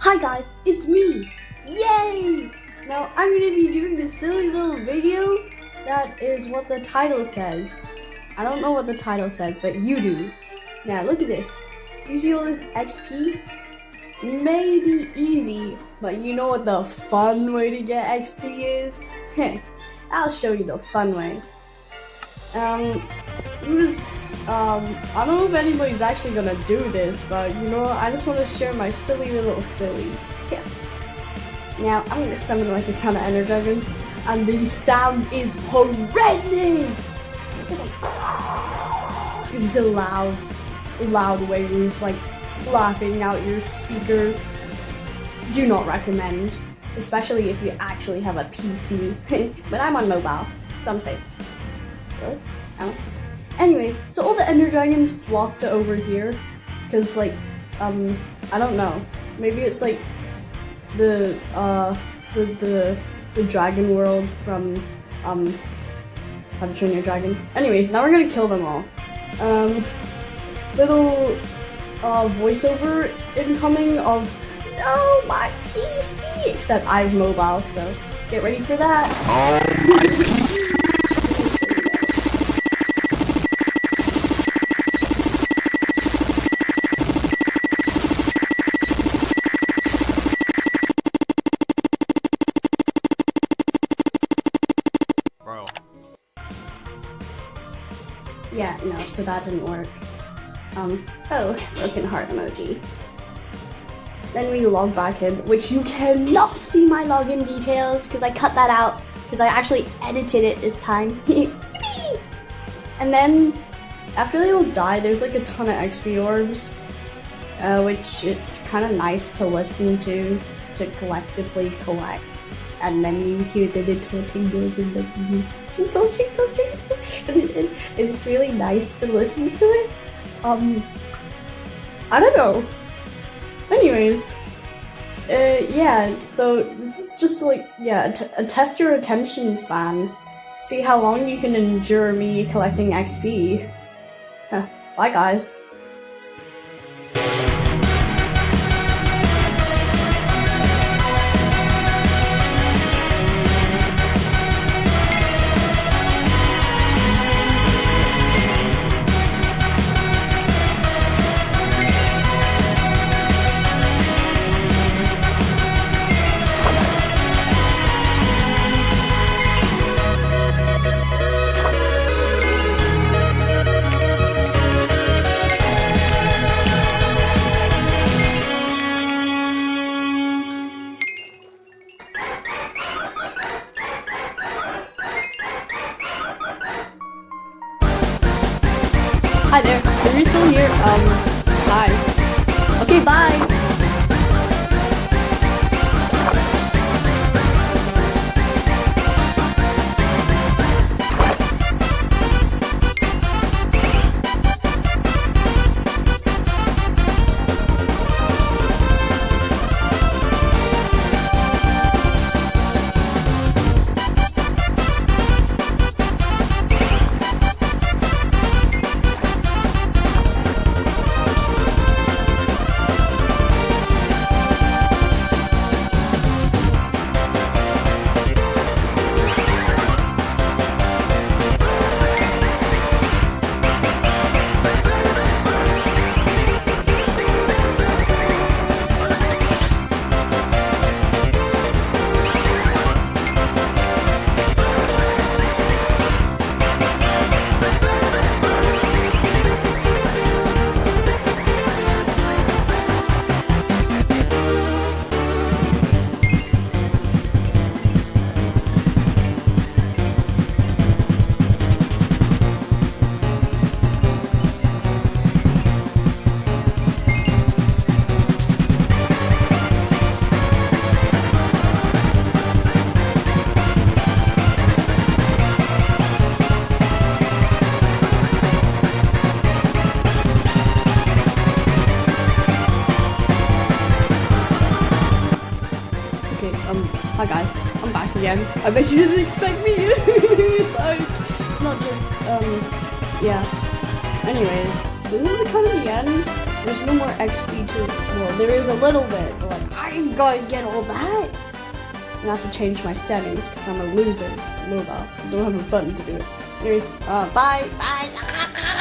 Hi guys, it's me! Yay! Now I'm going to be doing this silly little video that is what the title says. I don't know what the title says, but you do. Now look at this. You see all this XP? May be easy, but you know what the fun way to get XP is? I'll show you the fun way. I don't know if anybody's actually gonna do this, but you know what? I just want to share my silly little sillies. Yeah. Now I'm gonna summon like a ton of Ender Dragons, and the sound is horrendous. It's like it's a loud waves like flapping out your speaker. Do not recommend, especially if you actually have a PC. But I'm on mobile, so I'm safe. Really? I don't. Anyways, so all the Ender Dragons flock to over here, cause like, I don't know. Maybe it's like the dragon world from How to Train Your Dragon. Anyways, now we're gonna kill them all. Little voiceover incoming of no my PC. Except I have mobile, so get ready for that. Oh my. Yeah, no, so that didn't work. Broken heart emoji. Then we log back in, which you cannot see my login details because I cut that out because I actually edited it this time. And then after they all die, there's like a ton of XP orbs, which it's kind of nice to listen to collectively collect. And then you hear the little tingles in the jingle, jingle, jingle. And it's really nice to listen to it. I don't know. Anyways, yeah, so this is just like, yeah, test your attention span. See how long you can endure me collecting XP. Bye, guys. Hi there, if you're still here, hi. Okay, bye! Hi guys, I'm back again. I bet you didn't expect me. It's not just, yeah. Anyways, so this is kind of the end. There's no more XP to, well, there is a little bit, but like, I ain't gonna get all that. And I have to change my settings because I'm a loser. Mobile. I don't have a button to do it. Anyways, bye. Bye.